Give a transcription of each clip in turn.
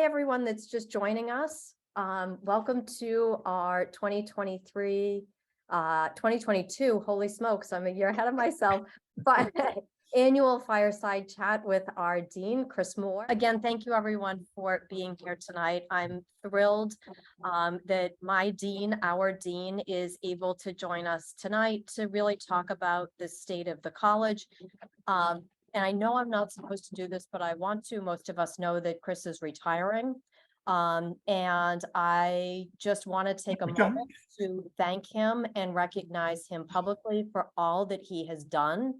everyone that's just joining us. Welcome to our 2022, holy smokes, I'm a year ahead of myself, but annual fireside chat with our Dean, Chris Moore. Again, thank you everyone for being here tonight. I'm thrilled that my dean, our dean, is able to join us tonight to really talk about the state of the college. And I know I'm not supposed to do this, but I want to. Most of us know that Chris is retiring. And I just want to take a moment to thank him and recognize him publicly for all that he has done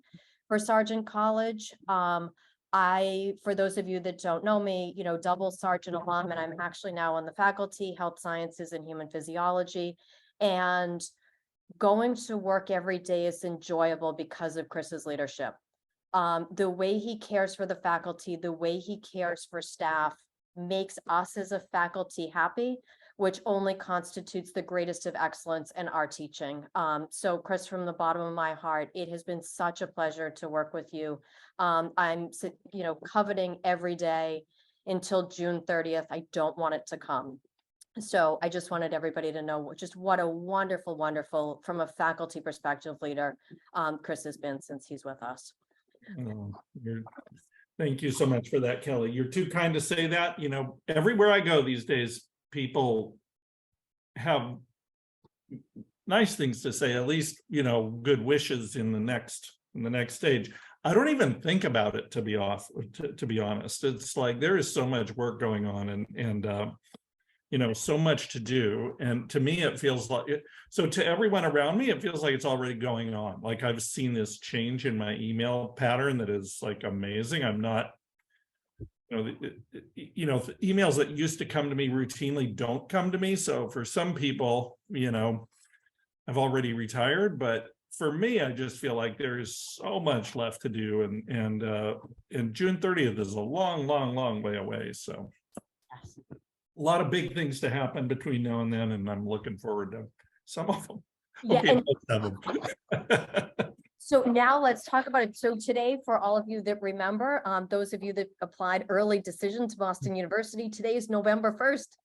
for Sargent College. For those of you that don't know me, double Sargent alum, and I'm actually now on the faculty, Health Sciences and Human Physiology. And going to work every day is enjoyable because of Chris's leadership. The way he cares for the faculty, the way he cares for staff makes us as a faculty happy, which only constitutes the greatest of excellence in our teaching. So Chris, from the bottom of my heart, it has been such a pleasure to work with you. I'm, coveting every day until June 30th. I don't want it to come. So I just wanted everybody to know just what a wonderful, wonderful, from a faculty perspective, leader Chris has been since he's with us. Thank you so much for that, Kelly. You're too kind to say that. Everywhere I go these days, people have nice things to say, at least, good wishes in the next stage. I don't even think about it, to be honest. It's like there is so much work going on and so much to do. And to me, it feels like it. So to everyone around me, it feels like it's already going on. Like I've seen this change in my email pattern that is like amazing. I'm not, emails that used to come to me routinely don't come to me. So for some people, I've already retired, but for me, I just feel like there's so much left to do. And June 30th is a long, long, long way away. So a lot of big things to happen between now and then, and I'm looking forward to some of them. Yeah, okay, so now let's talk about it. So today, for all of you that remember, those of you that applied early decision to Boston University, today is November 1st.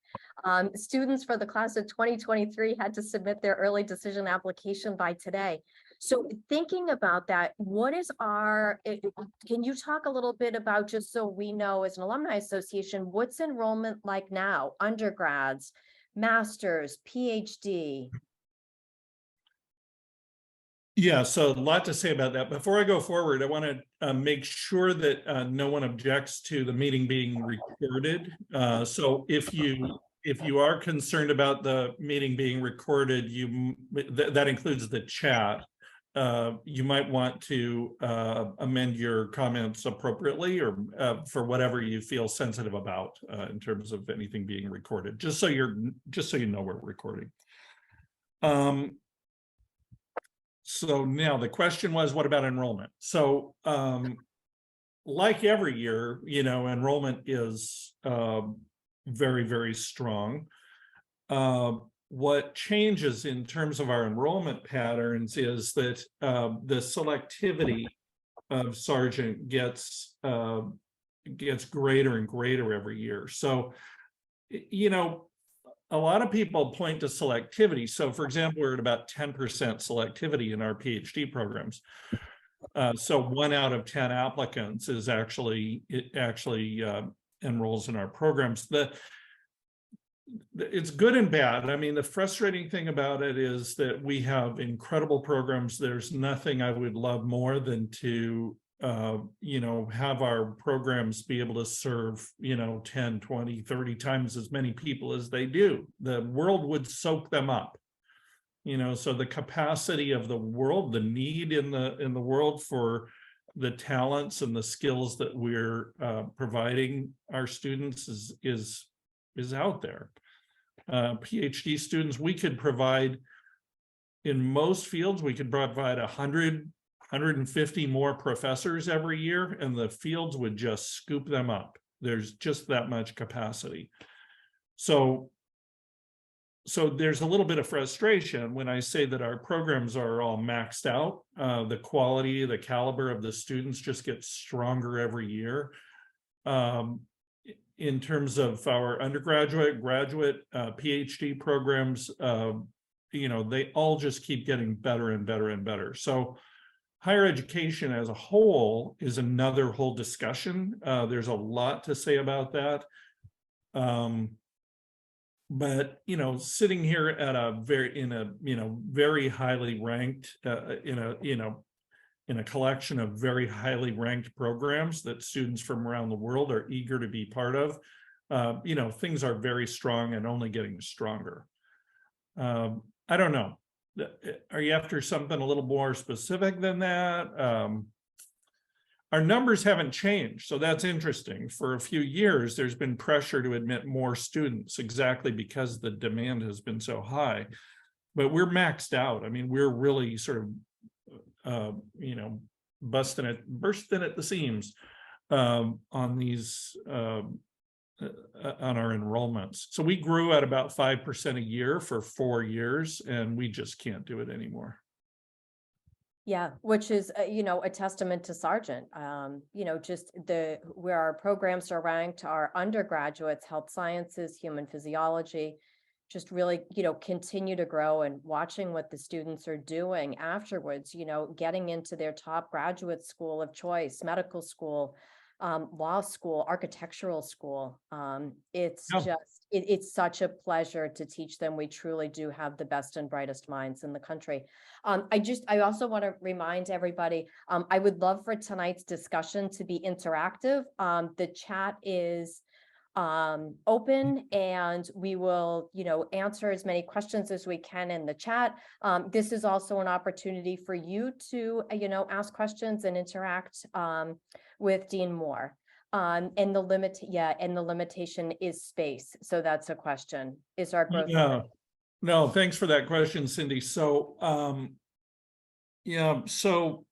Students for the class of 2023 had to submit their early decision application by today. So thinking about that, can you talk a little bit about, just so we know as an alumni association, what's enrollment like now? Undergrads, masters, PhD? Yeah, so a lot to say about that. Before I go forward, I want to make sure that no one objects to the meeting being recorded. So if you are concerned about the meeting being recorded, that includes the chat. You might want to amend your comments appropriately, or for whatever you feel sensitive about in terms of anything being recorded. Just so you know we're recording. So now the question was, what about enrollment? So like every year, enrollment is very, very strong. What changes in terms of our enrollment patterns is that the selectivity of Sargent gets greater and greater every year. So, a lot of people point to selectivity. So for example, we're at about 10% selectivity in our PhD programs. So 1 out of 10 applicants is actually enrolls in our programs. It's good and bad. I mean, the frustrating thing about it is that we have incredible programs. There's nothing I would love more than to have our programs be able to serve 10, 20, 30 times as many people as they do. The world would soak them up. So the capacity of the world, the need in the world for the talents and the skills that we're providing our students is out there. PhD students, we could provide, in most fields, we could provide 150 more professors every year, and the fields would just scoop them up. There's just that much capacity. So there's a little bit of frustration when I say that our programs are all maxed out. The quality, the caliber of the students just gets stronger every year. in terms of our undergraduate, graduate, PhD programs, they all just keep getting better and better and better. So higher education as a whole is another whole discussion. There's a lot to say about that. But sitting here at a very highly ranked in a collection of very highly ranked programs that students from around the world are eager to be part of, things are very strong and only getting stronger. I don't know. Are you after something a little more specific than that? Our numbers haven't changed, so that's interesting. For a few years, there's been pressure to admit more students exactly because the demand has been so high. But we're maxed out. I mean, we're really sort of, bursting at the seams on these, on our enrollments. So we grew at about 5% a year for 4 years, and we just can't do it anymore. Yeah, which is, a testament to Sargent. Just where our programs are ranked, our undergraduates, health sciences, human physiology, just really, continue to grow, and watching what the students are doing afterwards, getting into their top graduate school of choice, medical school, law school, architectural school. It's Yeah. it's such a pleasure to teach them. We truly do have the best and brightest minds in the country. I also want to remind everybody, I would love for tonight's discussion to be interactive. The chat is open, and we will, answer as many questions as we can in the chat. This is also an opportunity for you to, ask questions and interact with Dean Moore. And the limitation is space. So that's a question. Is our growth? Yeah. No, thanks for that question, Cindy. So, so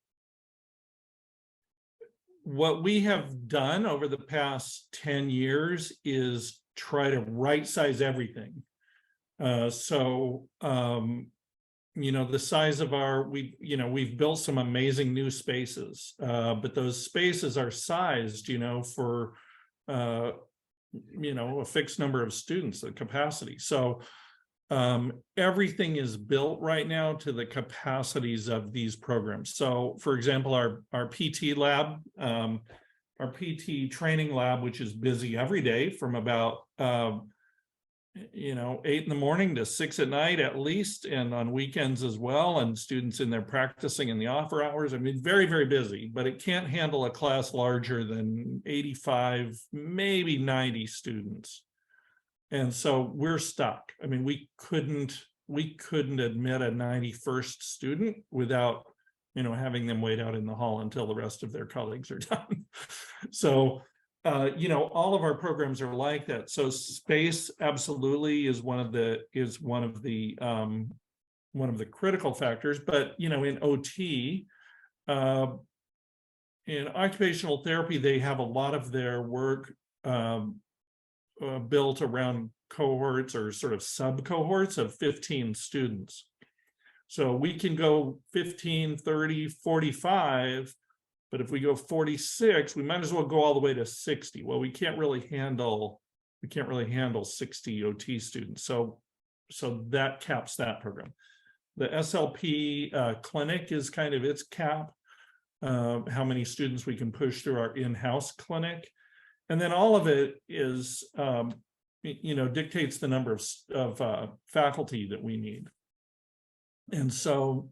what we have done over the past 10 years is try to right size everything. The size of we've built some amazing new spaces, but those spaces are sized, for, a fixed number of students, the capacity. So everything is built right now to the capacities of these programs. So for example, our PT lab, our PT training lab, which is busy every day from about 8 in the morning to 6 at night at least, and on weekends as well, and students in there practicing in the offer hours. I mean, very, very busy, but it can't handle a class larger than 85, maybe 90 students. And so we're stuck. I mean, we couldn't admit a 91st student without, having them wait out in the hall until the rest of their colleagues are done. So all of our programs are like that. So space absolutely is one of the critical factors. But in OT, in occupational therapy, they have a lot of their work built around cohorts or sort of sub cohorts of 15 students. So we can go 15, 30, 45. But if we go 46, we might as well go all the way to 60. Well, we can't really handle 60 OT students. So that caps that program. The SLP clinic is kind of its cap, how many students we can push through our in-house clinic. And then all of it is, dictates the number of faculty that we need. And so,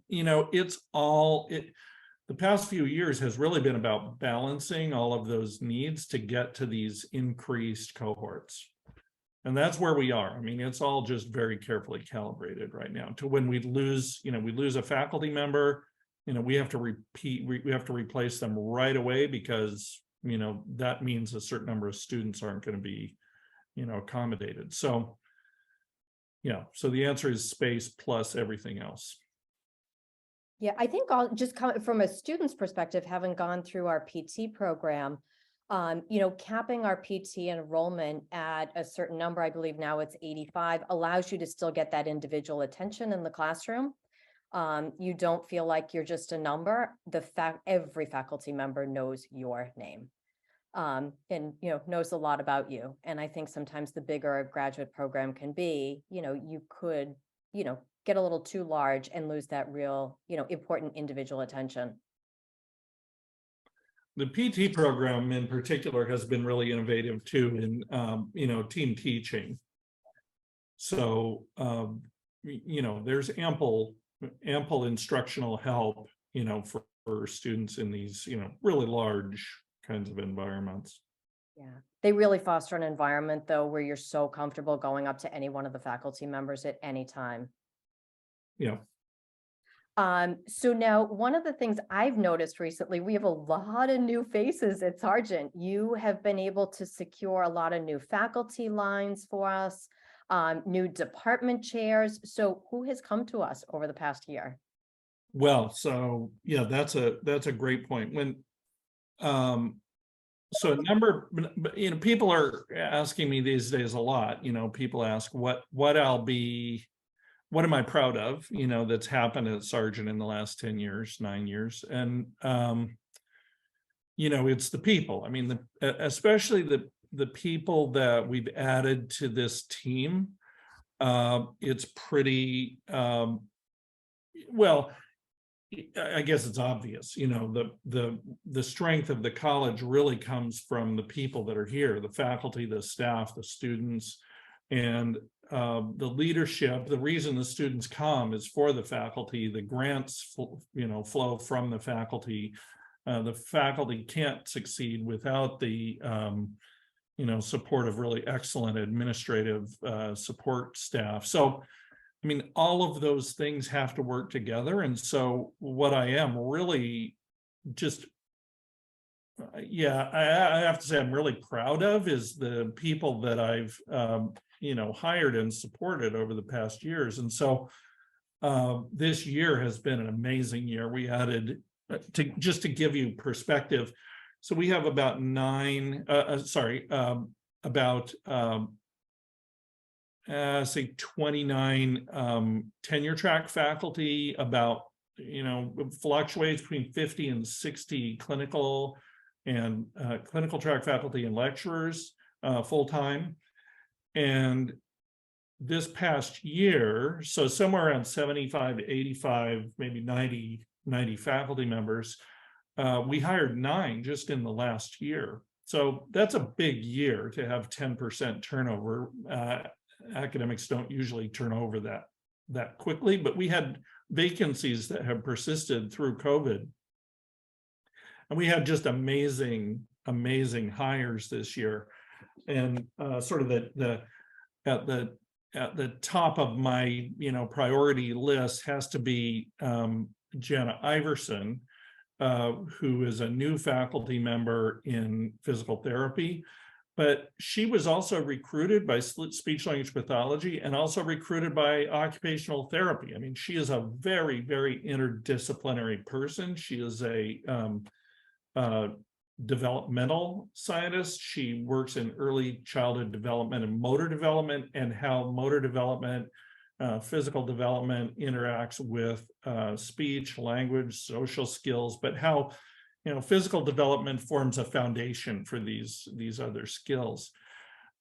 the past few years has really been about balancing all of those needs to get to these increased cohorts. And that's where we are. I mean, it's all just very carefully calibrated right now. To when we lose a faculty member, we have to replace them right away, because, that means a certain number of students aren't going to be, accommodated. So, so the answer is space plus everything else. Yeah, I think I'll just come from a student's perspective, having gone through our PT program, capping our PT enrollment at a certain number, I believe now it's 85, allows you to still get that individual attention in the classroom. You don't feel like you're just a number. Every faculty member knows your name. and, knows a lot about you. And I think sometimes the bigger a graduate program can be, you could, get a little too large and lose that real, important individual attention. The PT program in particular has been really innovative too in, team teaching. So, there's ample instructional help, for students in these, really large kinds of environments. Yeah, they really foster an environment though, where you're so comfortable going up to any one of the faculty members at any time. Yeah. So now one of the things I've noticed recently, we have a lot of new faces at Sargent. You have been able to secure a lot of new faculty lines for us, new department chairs. So who has come to us over the past year? Well, so yeah, that's a great point. So a number, people are asking me these days a lot, people ask what am I proud of, that's happened at Sargent in the last 10 years, 9 years. And, it's the people. I mean, especially the people that we've added to this team. It's pretty, well, I guess it's obvious, the strength of the college really comes from the people that are here, the faculty, the staff, the students, and the leadership. The reason the students come is for the faculty. The grants, flow from the faculty. The faculty can't succeed without the, support of really excellent administrative support staff. So, I mean, all of those things have to work together. And so what I am really just, I have to say I'm really proud of is the people that I've, hired and supported over the past years. And so this year has been an amazing year. We added, just to give you perspective, so we have about say 29 tenure track faculty, about, fluctuates between 50 and 60 clinical track faculty and lecturers full-time. And this past year, so somewhere around 75 to 85, maybe 90 faculty members, we hired 9 just in the last year. So that's a big year to have 10% turnover. Academics don't usually turn over that quickly, but we had vacancies that have persisted through COVID. And we had just amazing hires this year. And sort of at the top of my priority list has to be Jenna Iverson, who is a new faculty member in physical therapy. But she was also recruited by speech language pathology and also recruited by occupational therapy. I mean, she is a very, very interdisciplinary person. She is a developmental scientist. She works in early childhood development and motor development, and how motor development, physical development interacts with speech, language, social skills, but how physical development forms a foundation for these other skills.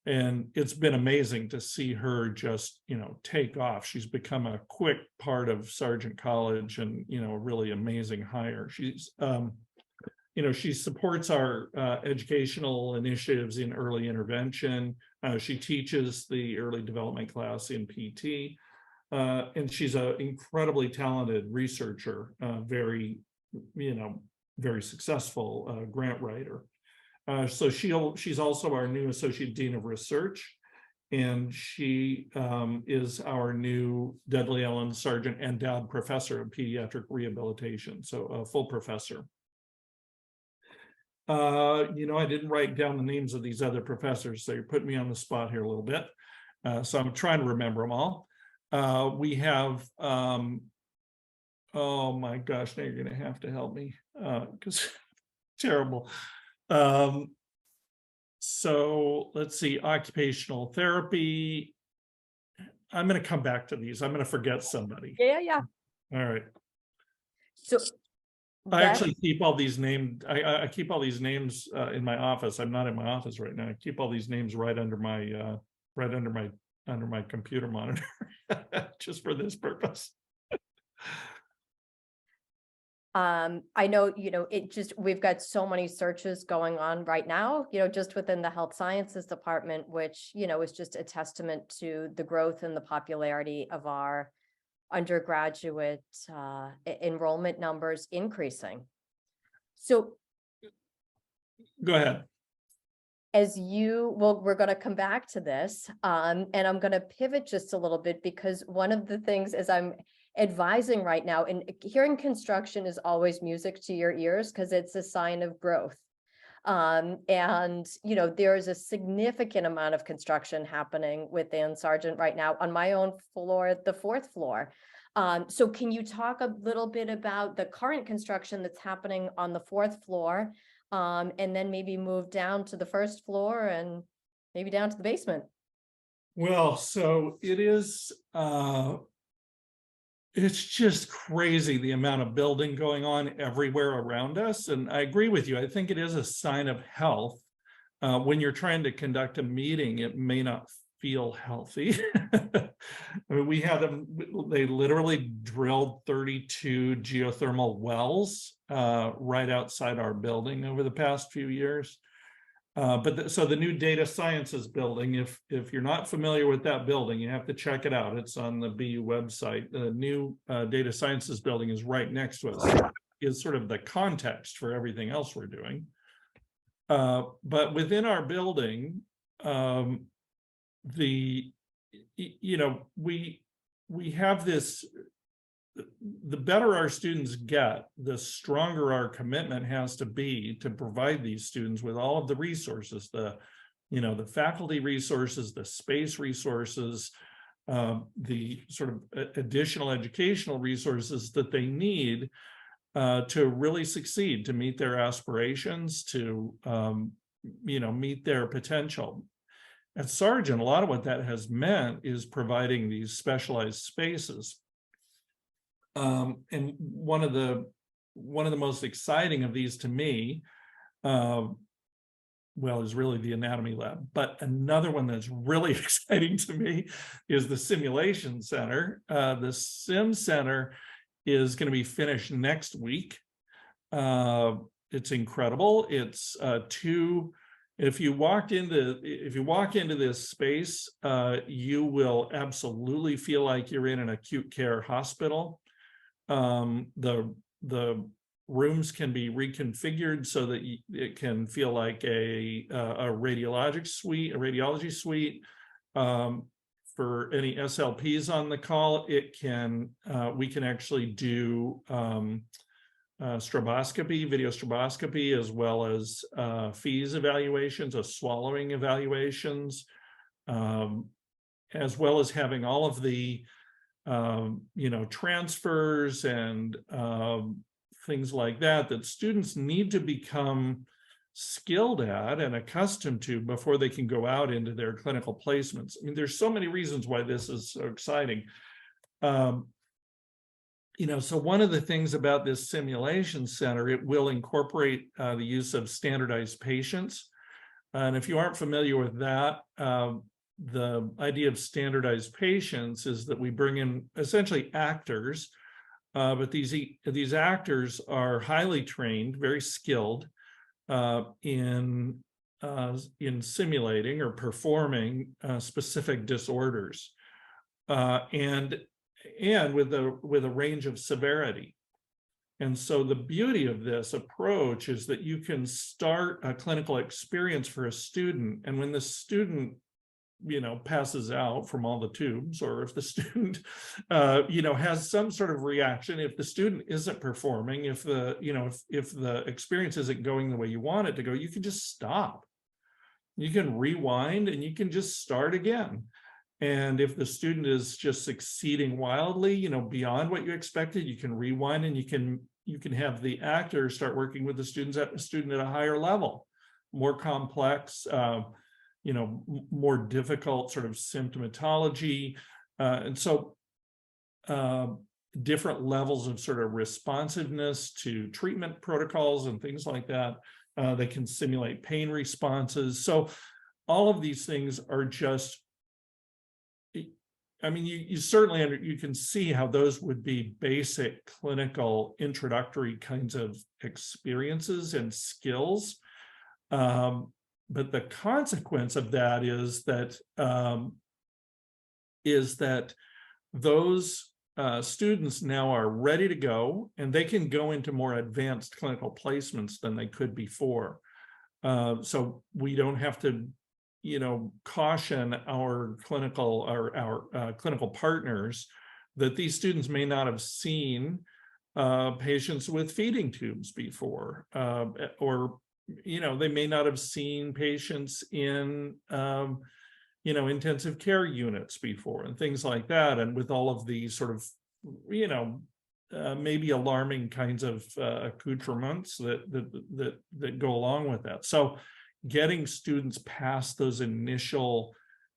And it's been amazing to see her just, take off. She's become a quick part of Sargent College, and, a really amazing hire. She's, she supports our educational initiatives in early intervention. She teaches the early development class in PT. And she's an incredibly talented researcher, very successful grant writer. So she's also our new Associate Dean of Research, and she is our new Dudley Ellen Sargent Endowed Professor of Pediatric Rehabilitation, so a full professor. I didn't write down the names of these other professors, so you're putting me on the spot here a little bit. So I'm trying to remember them all. We have, oh my gosh, now you're going to have to help me because terrible. So let's see, occupational therapy. I'm going to come back to these. I'm going to forget somebody. Yeah. All right. So I That- actually keep all these named, I keep all these names in my office. I'm not in my office right now. I keep all these names right under my under my computer monitor just for this purpose. I know, we've got so many searches going on right now, just within the health sciences department, which, is just a testament to the growth and the popularity of our undergraduate enrollment numbers increasing. So Go ahead. we're going to come back to this, and I'm going to pivot just a little bit, because one of the things as I'm advising right now, and hearing construction is always music to your ears because it's a sign of growth. And, there is a significant amount of construction happening within Sargent right now on my own floor, the 4th floor. So can you talk a little bit about the current construction that's happening on the 4th floor? And then maybe move down to the 1st floor and maybe down to the basement. Well, so it is, it's just crazy the amount of building going on everywhere around us. And I agree with you. I think it is a sign of health. When you're trying to conduct a meeting, it may not feel healthy. I mean, we had them, they literally drilled 32 geothermal wells right outside our building over the past few years. So the new data sciences building, if you're not familiar with that building, you have to check it out. It's on the BU website. The new data sciences building is right next to us. Is sort of the context for everything else we're doing. But within our building, we have this. The better our students get, the stronger our commitment has to be to provide these students with all of the resources, the faculty resources, the space resources, the sort of additional educational resources that they need to really succeed, to meet their aspirations, to meet their potential. At Sargent, a lot of what that has meant is providing these specialized spaces. And one of the most exciting of these to me, is really the anatomy lab. But another one that's really exciting to me is the simulation center. The Sim Center is going to be finished next week. It's incredible. It's if you walk into this space, you will absolutely feel like you're in an acute care hospital. The rooms can be reconfigured so that it can feel like a radiology suite. For any SLPs on the call, we can actually do stroboscopy, video stroboscopy, as well as fees evaluations, swallowing evaluations, as well as having all of the transfers and things like that students need to become skilled at and accustomed to before they can go out into their clinical placements. I mean, there's so many reasons why this is so exciting. So one of the things about this simulation center, it will incorporate the use of standardized patients. And if you aren't familiar with that, the idea of standardized patients is that we bring in essentially actors, but these actors are highly trained, very skilled in simulating or performing specific disorders, and with a range of severity. And so the beauty of this approach is that you can start a clinical experience for a student, and when the student passes out from all the tubes, or if the student has some sort of reaction, if the student isn't performing, if the experience isn't going the way you want it to go, you can just stop. You can rewind and you can just start again. And if the student is just succeeding wildly, beyond what you expected, you can rewind and you can have the actor start working with the student at a higher level, more complex, more difficult sort of symptomatology. And so different levels of sort of responsiveness to treatment protocols and things like that. They can simulate pain responses. So all of these things are just, I mean, you certainly you can see how those would be basic clinical introductory kinds of experiences and skills. But the consequence of that is that those students now are ready to go, and they can go into more advanced clinical placements than they could before. So we don't have to, caution our clinical partners that these students may not have seen patients with feeding tubes before, or they may not have seen patients in intensive care units before and things like that. And with all of these sort of, maybe alarming kinds of accoutrements that go along with that. So getting students past those initial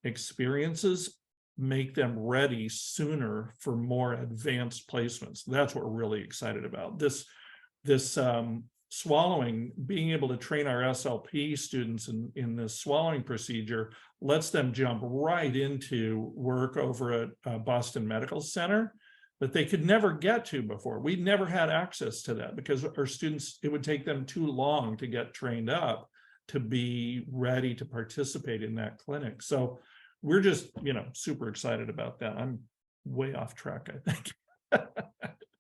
experiences make them ready sooner for more advanced placements. That's what we're really excited about. This swallowing, being able to train our SLP students in this swallowing procedure lets them jump right into work over at Boston Medical Center that they could never get to before. We never had access to that because our students, it would take them too long to get trained up to be ready to participate in that clinic. So we're just, super excited about that. I'm way off track, I think.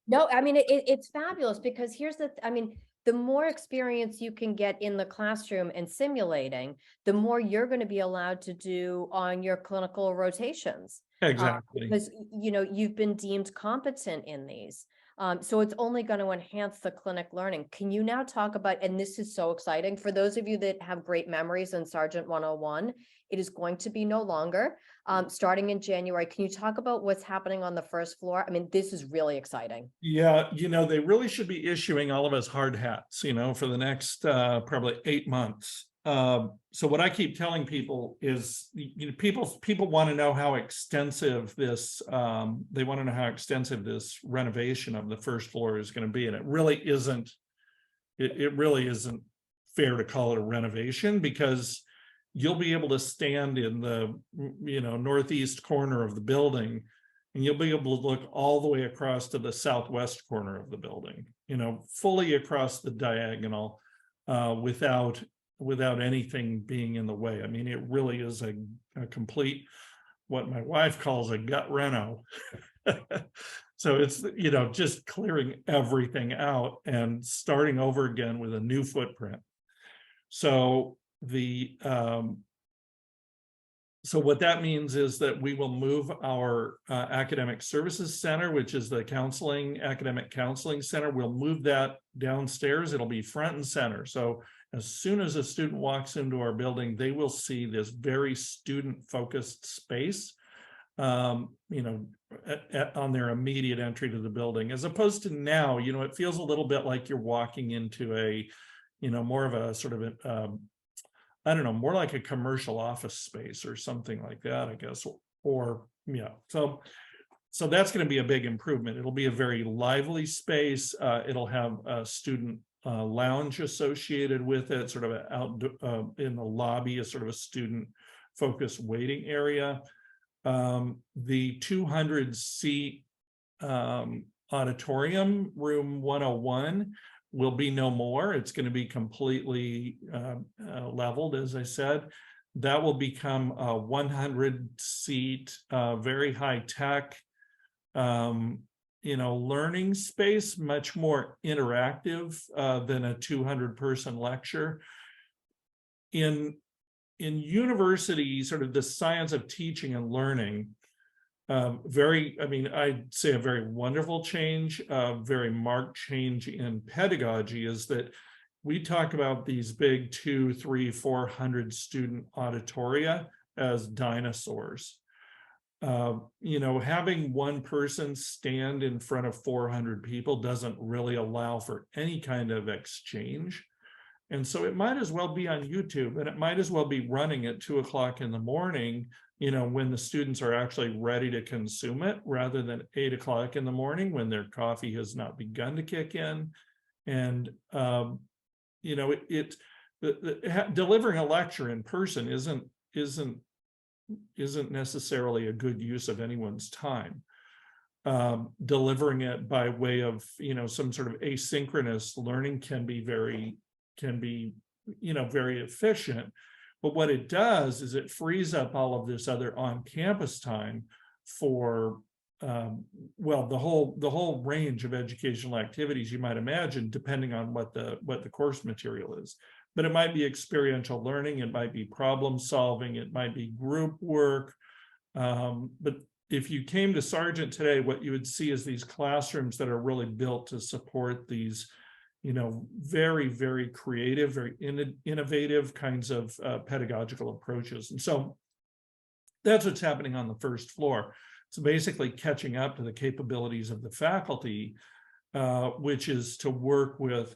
No, I mean, it's fabulous because here's the more experience you can get in the classroom and simulating, the more you're going to be allowed to do on your clinical rotations. Exactly. Because, you've been deemed competent in these. So it's only going to enhance the clinic learning. Can you now talk about, and this is so exciting, for those of you that have great memories in Sargent 101, it is going to be no longer, starting in January. Can you talk about what's happening on the first floor? I mean, this is really exciting. Yeah, they really should be issuing all of us hard hats, for the next probably 8 months. So what I keep telling people is, people want to know how extensive this, they want to know how extensive this renovation of the first floor is going to be. And it really isn't, it really isn't fair to call it a renovation, because you'll be able to stand in the, northeast corner of the building, and you'll be able to look all the way across to the southwest corner of the building, fully across the diagonal, without anything being in the way. I mean, it really is a complete, what my wife calls a gut reno. So it's, just clearing everything out and starting over again with a new footprint. So so what that means is that we will move our academic services center, which is the academic counseling center. We'll move that downstairs. It'll be front and center. So as soon as a student walks into our building, they will see this very student-focused space, on their immediate entry to the building, as opposed to now, it feels a little bit like you're walking into a, more of a sort of I don't know, more like a commercial office space or something like that, I guess, or so that's going to be a big improvement. It'll be a very lively space. It'll have a student lounge associated with it, sort of out in the lobby, a sort of a student focused waiting area. The 200-seat auditorium, room 101, will be no more. It's going to be completely leveled, as I said. That will become a 100-seat, very high-tech, learning space, much more interactive than a 200-person lecture. In university, sort of the science of teaching and learning, I'd say a very wonderful change, very marked change in pedagogy is that we talk about these big 200, 300, 400 student auditoria as dinosaurs. Having one person stand in front of 400 people doesn't really allow for any kind of exchange. And so it might as well be on YouTube, and it might as well be running at 2 o'clock in the morning when the students are actually ready to consume it, rather than 8 o'clock in the morning when their coffee has not begun to kick in. And delivering a lecture in person isn't necessarily a good use of anyone's time. Delivering it by way of some sort of asynchronous learning can be very efficient, but what it does is it frees up all of this other on-campus time for the whole range of educational activities you might imagine, depending on what the course material is. But it might be experiential learning, it might be problem solving, it might be group work. But if you came to Sargent today, what you would see is these classrooms that are really built to support these, very, very creative, very innovative kinds of pedagogical approaches. And so that's what's happening on the first floor. So basically catching up to the capabilities of the faculty, which is to work with,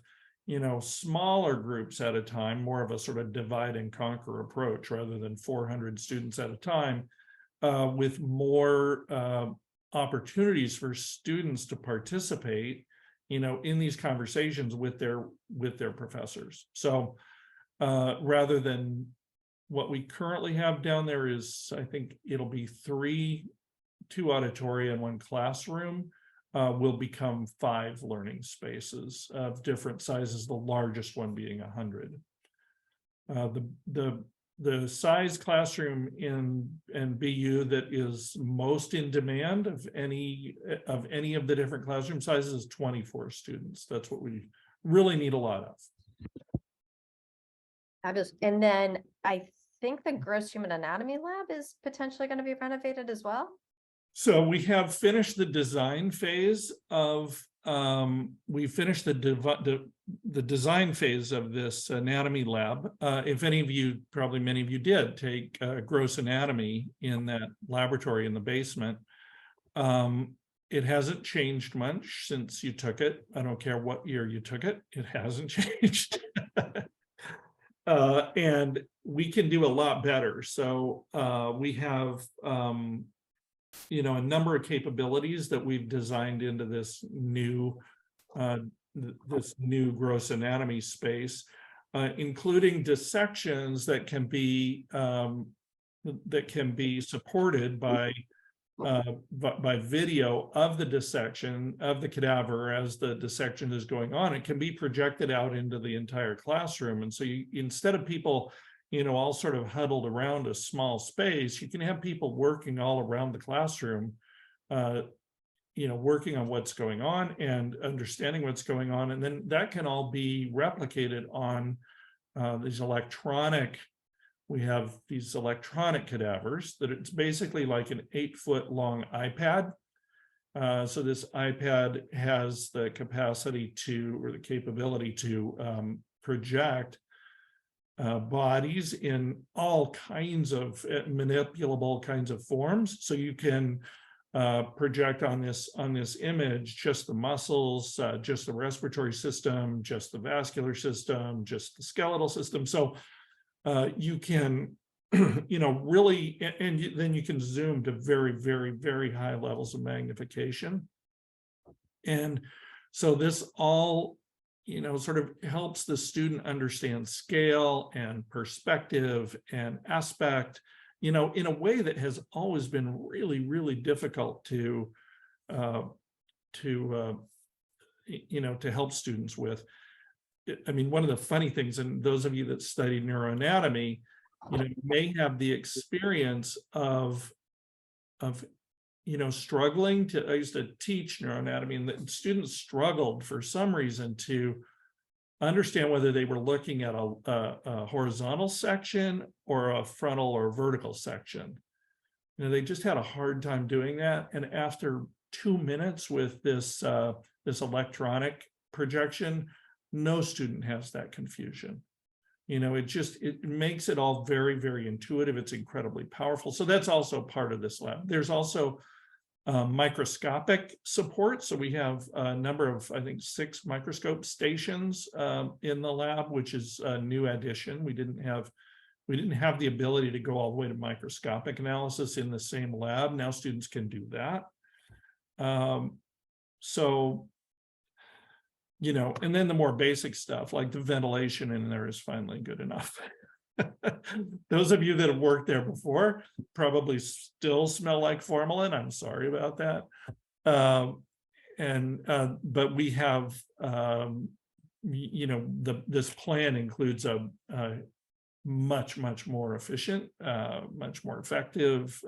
smaller groups at a time, more of a sort of divide and conquer approach rather than 400 students at a time, with more opportunities for students to participate, in these conversations with their professors. So rather than what we currently have down there is, I think it'll be 2 auditoria and 1 classroom, will become 5 learning spaces of different sizes, the largest one being 100. The size classroom in BU that is most in demand of any of the different classroom sizes is 24 students. That's what we really need a lot of. And then I think the gross human anatomy lab is potentially going to be renovated as well. So we have finished the design phase of we finished the design phase of this anatomy lab. If any of you, probably many of you did take gross anatomy in that laboratory in the basement. It hasn't changed much since you took it. I don't care what year you took it. It hasn't changed. And we can do a lot better. So we have a number of capabilities that we've designed into this new gross anatomy space, including dissections that can be supported by video of the dissection of the cadaver as the dissection is going on. It can be projected out into the entire classroom, and so instead of people all sort of huddled around a small space, you can have people working all around the classroom, working on what's going on and understanding what's going on. And then that can all be replicated on these electronic, we have these electronic cadavers that it's basically like an 8-foot long iPad. So this iPad has the capacity or the capability to project bodies in all kinds of manipulable kinds of forms. So you can project on this image just the muscles, just the respiratory system, just the vascular system, just the skeletal system. So you can really, and then you can zoom to very, very, very high levels of magnification. And so this all sort of helps the student understand scale and perspective and aspect, in a way that has always been really, really difficult to help students with. I mean, one of the funny things, and those of you that study neuroanatomy, may have the experience of struggling to, I used to teach neuroanatomy, and the students struggled for some reason to understand whether they were looking at a horizontal section or a frontal or vertical section. They just had a hard time doing that. And after 2 minutes with this electronic projection, no student has that confusion. It makes it all very, very intuitive. It's incredibly powerful. So that's also part of this lab. There's also microscopic support. So we have a number of, I think, 6 microscope stations in the lab, which is a new addition. We didn't have we didn't have the ability to go all the way to microscopic analysis in the same lab. Now students can do that. So, you know, and then the more basic stuff like the ventilation in there is finally good enough. Those of you that have worked there before probably still smell like formalin. I'm sorry about that. But we have, you know, this plan includes a much more efficient, much more effective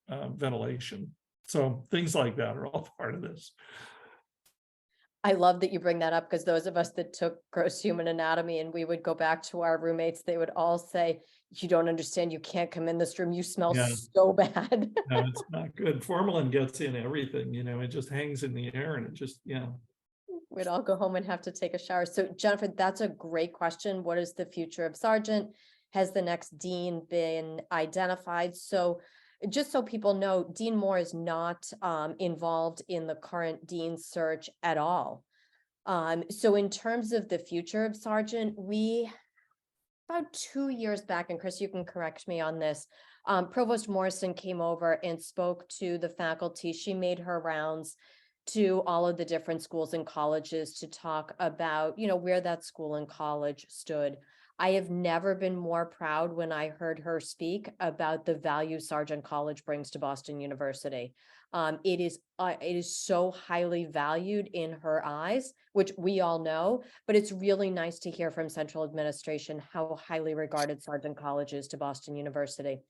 ventilation. So things like that are all part of this. I love that you bring that up, because those of us that took gross human anatomy and we would go back to our roommates, they would all say, you don't understand, you can't come in this room, you smell Yeah. so bad. No, it's not good. Formalin gets in everything, you know, it just hangs in the air and it just, yeah. We'd all go home and have to take a shower. So Jennifer, that's a great question. What is the future of Sargent? Has the next dean been identified? So just so people know, Dean Moore is not involved in the current dean search at all. So in terms of the future of Sargent, we, about 2 years back, and Chris, you can correct me on this, Provost Morrison came over and spoke to the faculty. She made her rounds to all of the different schools and colleges to talk about, you know, where that school and college stood. I have never been more proud when I heard her speak about the value Sargent College brings to Boston University. It is so highly valued in her eyes, which we all know, but it's really nice to hear from central administration how highly regarded Sargent College is to Boston University.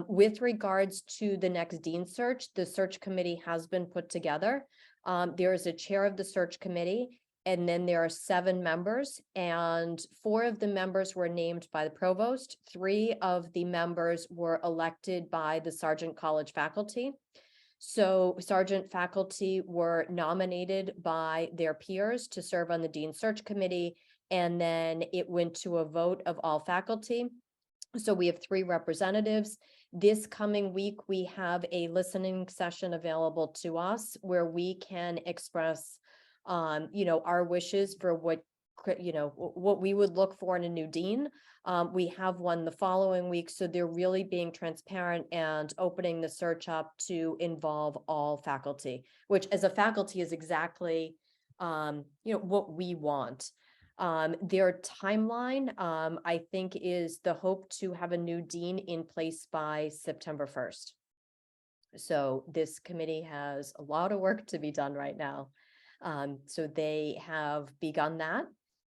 With regards to the next dean search, the search committee has been put together. There is a chair of the search committee, and then there are 7 members, and 4 of the members were named by the provost. 3 of the members were elected by the Sargent College faculty. So Sargent faculty were nominated by their peers to serve on the dean search committee, and then it went to a vote of all faculty. So we have 3 representatives. This coming week, we have a listening session available to us where we can express, you know, our wishes for what, you know, what we would look for in a new dean. We have one the following week, so they're really being transparent and opening the search up to involve all faculty, which as a faculty is exactly, you know, what we want. Their timeline, I think, is the hope to have a new dean in place by September 1st. So this committee has a lot of work to be done right now. So they have begun that.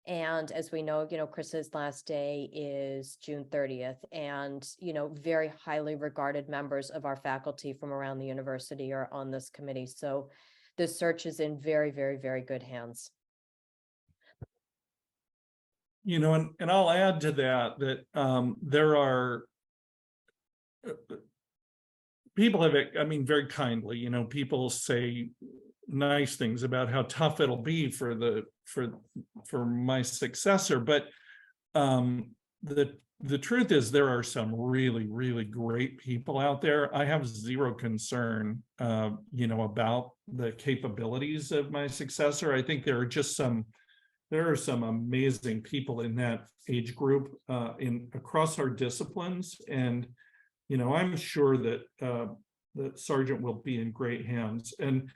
And as we know, you know, Chris's last day is June 30th. And, you know, very highly regarded members of our faculty from around the university are on this committee. So the search is in very, very good hands. You know, and I'll add to that there are people have, I mean, very kindly, you know, people say nice things about how tough it'll be for my successor, but the truth is there are some really great people out there. I have zero concern, you know, about the capabilities of my successor. I think there are some amazing people in that age group across our disciplines, and you know, I'm sure that that Sargent will be in great hands. And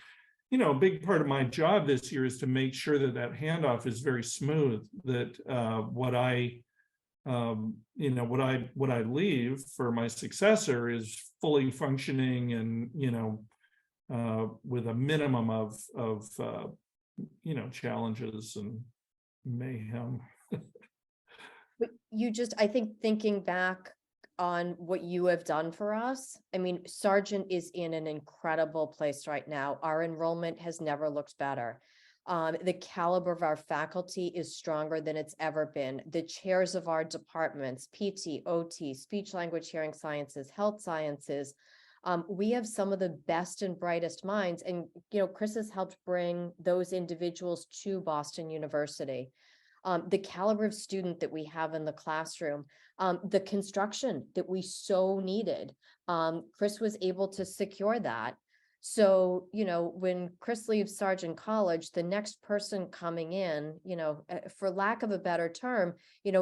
you know, a big part of my job this year is to make sure that that handoff is very smooth. That what I leave for my successor is fully functioning, and you know, with a minimum of you know, challenges and mayhem. But you just, I think, thinking back on what you have done for us, I mean, Sargent is in an incredible place right now. Our enrollment has never looked better. The caliber of our faculty is stronger than it's ever been. The chairs of our departments, PT, OT, speech language hearing sciences, health sciences, we have some of the best and brightest minds. And, you know, Chris has helped bring those individuals to Boston University. The caliber of student that we have in the classroom, the construction that we so needed. Chris was able to secure that. So, when Chris leaves Sargent College, the next person coming in, for lack of a better term,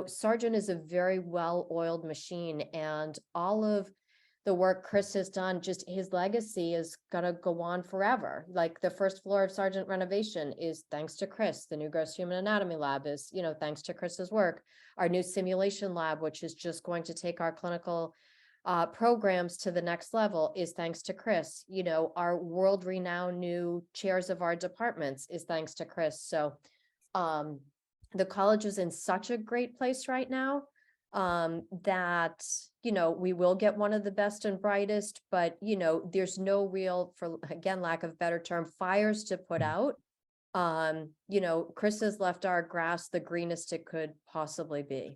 Sargent is a very well-oiled machine, and all of the work Chris has done, just his legacy is gonna go on forever. Like the first floor of Sargent renovation is thanks to Chris. The new gross human anatomy lab is, thanks to Chris's work. Our new simulation lab, which is just going to take our clinical programs to the next level, is thanks to Chris. Our world-renowned new chairs of our departments is thanks to Chris. So the college is in such a great place right now that, we will get one of the best and brightest, but, there's no real, for again, lack of better term, fires to put out. Chris has left our grass the greenest it could possibly be.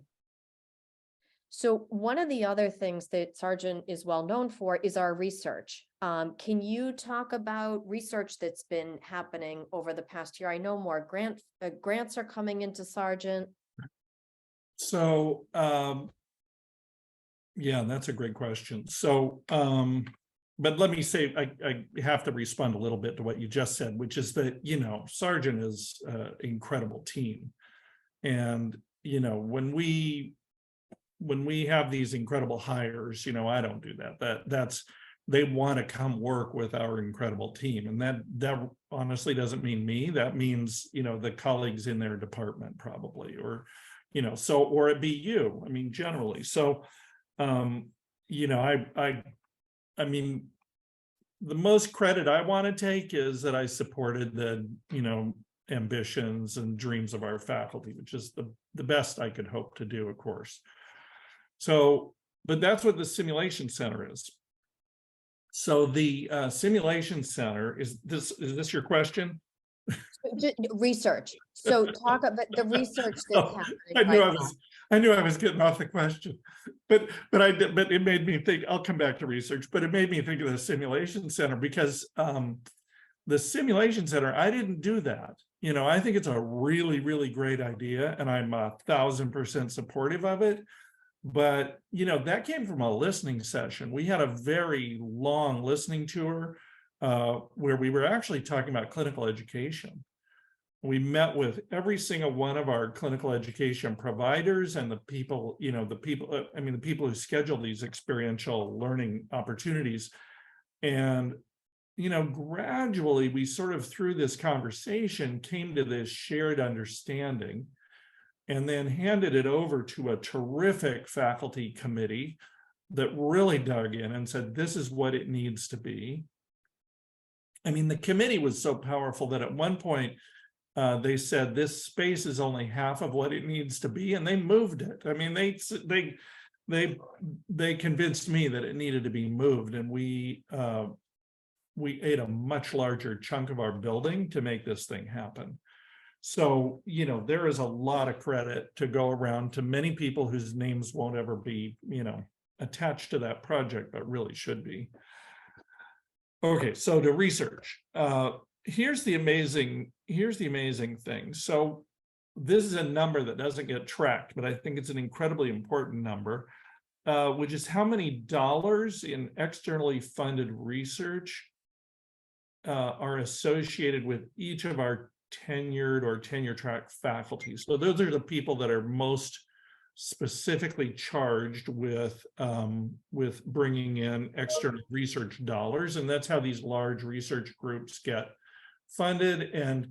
So one of the other things that Sargent is well known for is our research. Can you talk about research that's been happening over the past year? I know more grants are coming into Sargent. So, yeah, that's a great question. So, but let me say, I have to respond a little bit to what you just said, which is that, Sargent is an incredible team. And, when we have these incredible hires, I don't do that. That's they want to come work with our incredible team. And that honestly doesn't mean me. That means, the colleagues in their department probably, or, or it be you, generally. So, I mean, the most credit I want to take is that I supported the, ambitions and dreams of our faculty, which is the best I could hope to do, of course. So, but that's what the simulation center is. So the simulation center is this your question? Research. So talk about the research that's happening. I knew I was getting off the question, but it made me think. I'll come back to research, but it made me think of the simulation center because the simulation center, I didn't do that. I think it's a really, really great idea, and I'm 1,000% supportive of it. But, that came from a listening session. We had a very long listening tour where we were actually talking about clinical education. We met with every single one of our clinical education providers and the people, the people who schedule these experiential learning opportunities. And, gradually we sort of through this conversation came to this shared understanding, and then handed it over to a terrific faculty committee that really dug in and said, this is what it needs to be. The committee was so powerful that at one point they said, this space is only half of what it needs to be, and they moved it. They convinced me that it needed to be moved, and we ate a much larger chunk of our building to make this thing happen. So, there is a lot of credit to go around to many people whose names won't ever be, attached to that project, but really should be. Okay, so to research. Here's the amazing thing. So this is a number that doesn't get tracked, but I think it's an incredibly important number, which is how many dollars in externally funded research are associated with each of our tenured or tenure track faculty. So those are the people that are most specifically charged with bringing in external research dollars, and that's how these large research groups get funded. And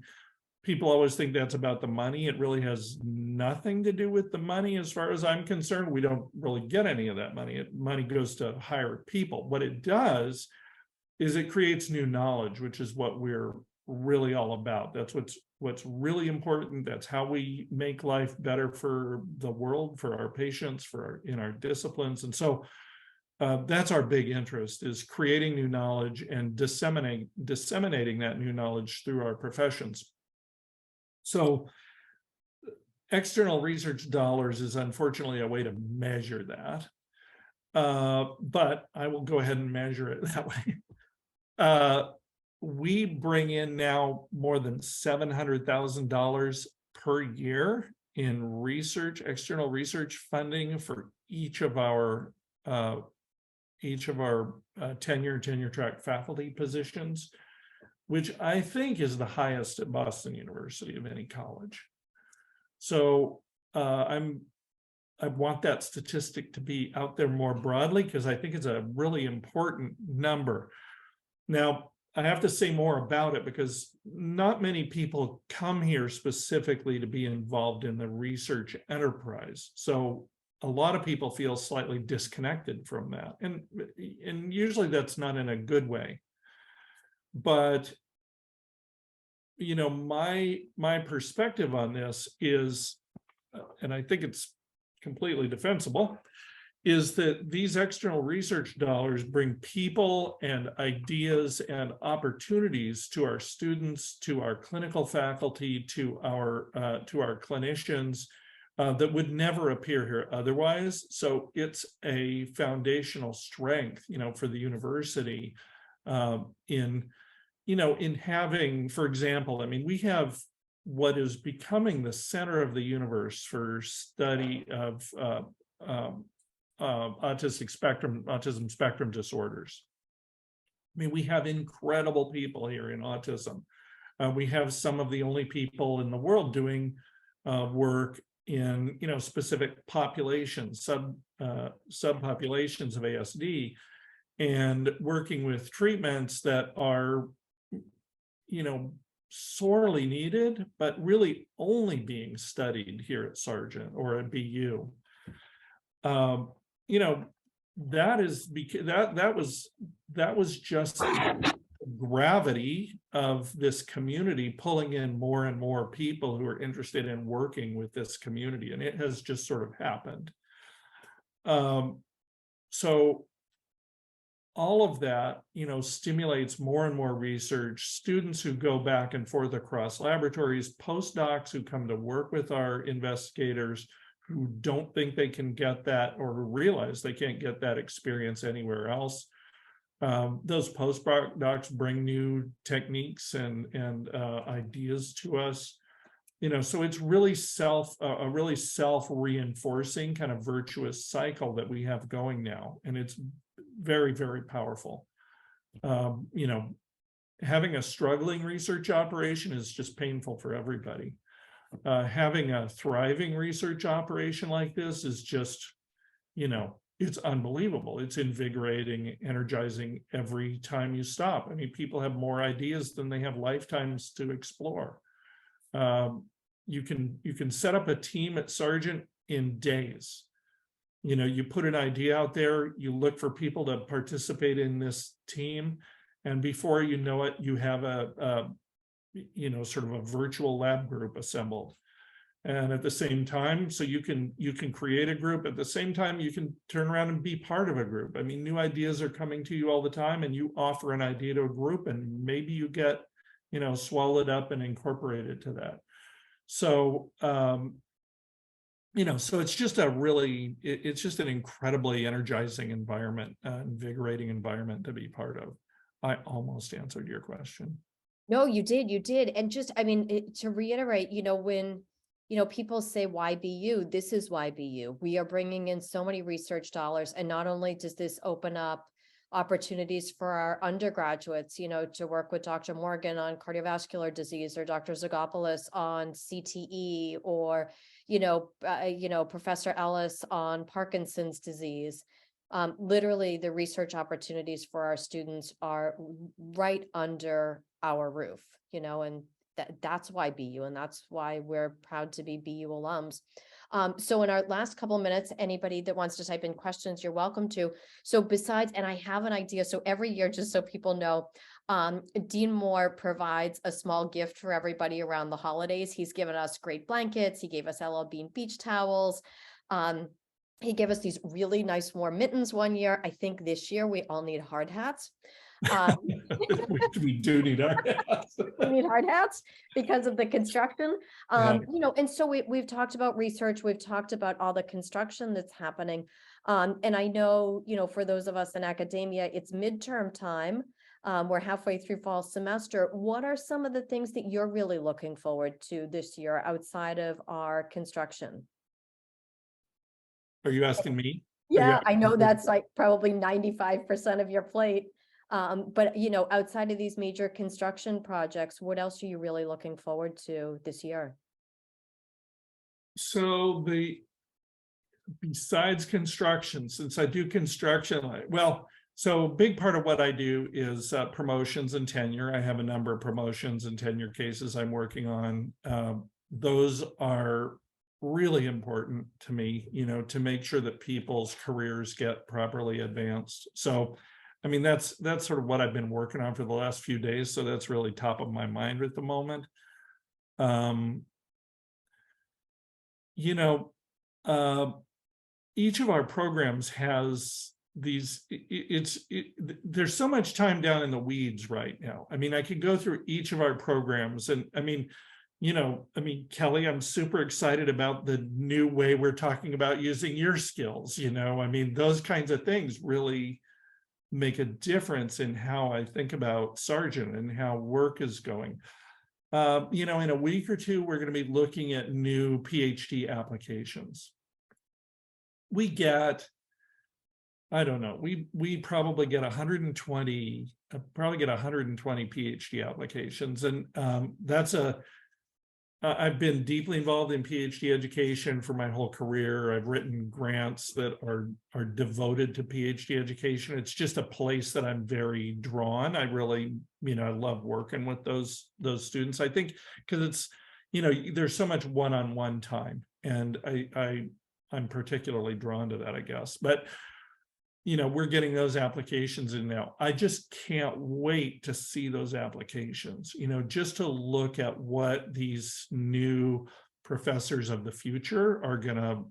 people always think that's about the money. It really has nothing to do with the money, as far as I'm concerned. We don't really get any of that money. Money goes to hire people. What it does is it creates new knowledge, which is what we're really all about. That's what's really important. That's how we make life better for the world, for our patients, in our disciplines. And so that's our big interest, is creating new knowledge and disseminating that new knowledge through our professions. So external research dollars is unfortunately a way to measure that. But I will go ahead and measure it that way. We bring in now more than $700,000 per year in external research funding for each of our tenure track faculty positions, which I think is the highest at Boston University of any college. So I want that statistic to be out there more broadly because I think it's a really important number. Now, I have to say more about it because not many people come here specifically to be involved in the research enterprise. So a lot of people feel slightly disconnected from that. And usually that's not in a good way. But, you know, my perspective on this is, and I think it's completely defensible, is that these external research dollars bring people and ideas and opportunities to our students, to our clinical faculty, to our clinicians that would never appear here otherwise. So it's a foundational strength, you know, for the university in having, for example, I mean, we have what is becoming the center of the universe for study of autism spectrum disorders. I mean, we have incredible people here in autism. We have some of the only people in the world doing work in, you know, specific populations, subpopulations of ASD, and working with treatments that are, you know, sorely needed, but really only being studied here at Sargent or at BU. You know, that is because that was just the gravity of this community pulling in more and more people who are interested in working with this community, and it has just sort of happened. So all of that, you know, stimulates more and more research, students who go back and forth across laboratories, postdocs who come to work with our investigators who don't think they can get that or realize they can't get that experience anywhere else. Those postdocs bring new techniques and ideas to us. You know, so it's really a really self-reinforcing kind of virtuous cycle that we have going now, and it's very, very powerful. You know, having a struggling research operation is just painful for everybody. Having a thriving research operation like this is just, you know, it's unbelievable. It's invigorating, energizing every time you stop. I mean, people have more ideas than they have lifetimes to explore. You can set up a team at Sargent in days. You know, you put an idea out there, you look for people to participate in this team, and before you know it, you have you know, sort of a virtual lab group assembled. And at the same time, so you can create a group. At the same time, you can turn around and be part of a group. I mean, new ideas are coming to you all the time, and you offer an idea to a group, and maybe you get, you know, swallowed up and incorporated to that. So you know, so it's just it's just an incredibly energizing environment, invigorating environment to be part of. I almost answered your question. No, you did. And just, I mean, to reiterate, you know, when, you know, people say, why BU? This is why BU. We are bringing in so many research dollars. And not only does this open up opportunities for our undergraduates, you know, to work with Dr. Morgan on cardiovascular disease, or Dr. Zagopoulos on CTE, or, you know, Professor Ellis on Parkinson's disease. Literally, the research opportunities for our students are right under our roof, you know, and that's why BU, and that's why we're proud to be BU alums. So in our last couple of minutes, anybody that wants to type in questions, you're welcome to. So besides, and I have an idea, so every year, just so people know, Dean Moore provides a small gift for everybody around the holidays. He's given us great blankets. He gave us LL Bean beach towels. He gave us these really nice warm mittens one year. I think this year we all need hard hats. We do need hard hats. We need hard hats because of the construction. Yeah. You know, and so we've talked about research. We've talked about all the construction that's happening. And I know, you know, for those of us in academia, it's midterm time. We're halfway through fall semester. What are some of the things that you're really looking forward to this year outside of our construction? Are you asking me? Yeah, I know that's like probably 95% of your plate. But you know, outside of these major construction projects, what else are you really looking forward to this year? So besides construction, since I do construction, so a big part of what I do is promotions and tenure. I have a number of promotions and tenure cases I'm working on. Those are really important to me, to make sure that people's careers get properly advanced. So, I mean, that's sort of what I've been working on for the last few days. So that's really top of my mind at the moment. Each of our programs has these, there's so much time down in the weeds right now. I mean, I could go through each of our programs and Kelly, I'm super excited about the new way we're talking about using your skills, those kinds of things really make a difference in how I think about Sargent and how work is going. In a week or two, we're going to be looking at new PhD applications. We get, I don't know, we probably get 120 PhD applications. And I've been deeply involved in PhD education for my whole career. I've written grants that are devoted to PhD education. It's just a place that I'm very drawn. I really, I love working with those students. I think because it's, there's so much one-on-one time, and I'm particularly drawn to that, I guess. But we're getting those applications in now. I just can't wait to see those applications, just to look at what these new professors of the future are gonna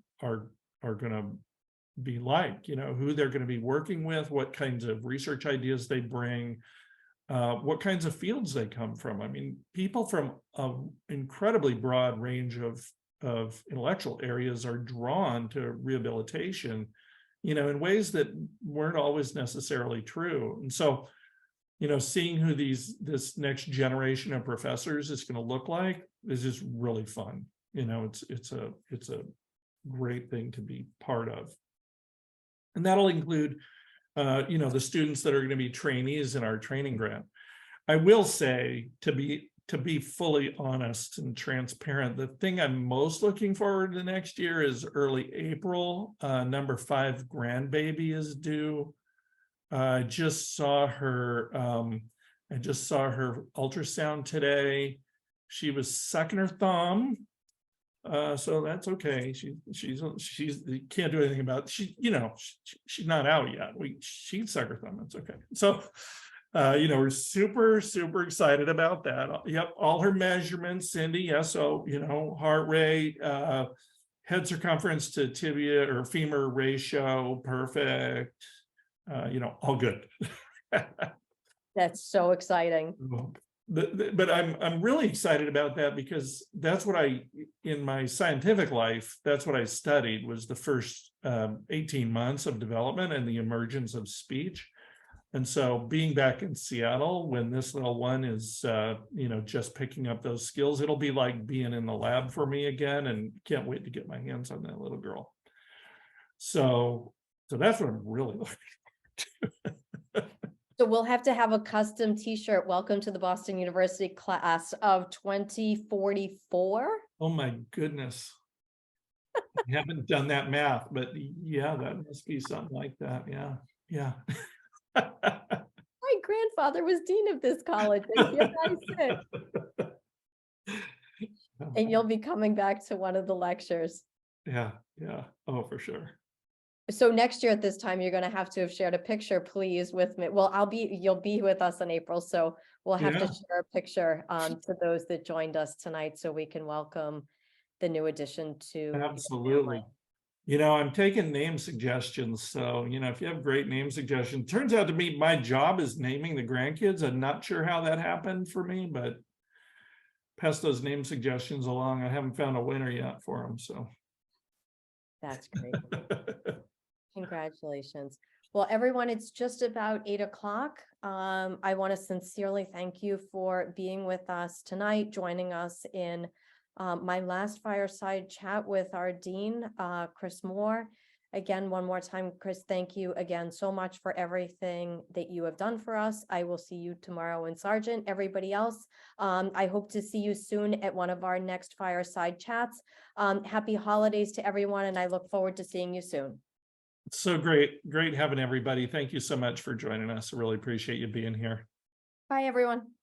be like, who they're going to be working with, what kinds of research ideas they bring, what kinds of fields they come from. I mean, people from an incredibly broad range of intellectual areas are drawn to rehabilitation, in ways that weren't always necessarily true. And so, seeing who this next generation of professors is going to look like is just really fun. It's a great thing to be part of. And that'll include, the students that are going to be trainees in our training grant. I will say, to be fully honest and transparent, the thing I'm most looking forward to next year is early April. Number 5 grandbaby is due. I just saw her ultrasound today. She was sucking her thumb. So that's okay. She's can't do anything about it. She's not out yet. She'd suck her thumb. It's okay. So we're super, super excited about that. Yep, all her measurements, Cindy. Yes, so heart rate, head circumference to tibia or femur ratio, perfect. All good. That's so exciting. But I'm really excited about that, because that's what in my scientific life, that's what I studied, was the first 18 months of development and the emergence of speech. And so being back in Seattle when this little one is, just picking up those skills, it'll be like being in the lab for me again, and can't wait to get my hands on that little girl. So that's what I'm really looking forward to. So we'll have to have a custom t-shirt. Welcome to the Boston University class of 2044. Oh my goodness. I haven't done that math, but yeah, that must be something like that. Yeah. My grandfather was dean of this college. And you'll be coming back to one of the lectures. Yeah. Oh, for sure. So next year at this time, you're going to have shared a picture, please, with me. Well, you'll be with us in April, so we'll have to share a picture to those that joined us tonight, so we can welcome the new addition to. Absolutely. I'm taking name suggestions. So, if you have great name suggestions, turns out to be my job is naming the grandkids. I'm not sure how that happened for me, but pass those name suggestions along. I haven't found a winner yet for them. So that's great. Congratulations. Well, everyone, it's just about 8 o'clock. I want to sincerely thank you for being with us tonight, joining us in my last fireside chat with our dean, Chris Moore. Again, one more time, Chris, thank you again so much for everything that you have done for us. I will see you tomorrow in Sargent. Everybody else, I hope to see you soon at one of our next fireside chats. Happy holidays to everyone, and I look forward to seeing you soon. So great having everybody. Thank you so much for joining us. I really appreciate you being here. Bye, everyone.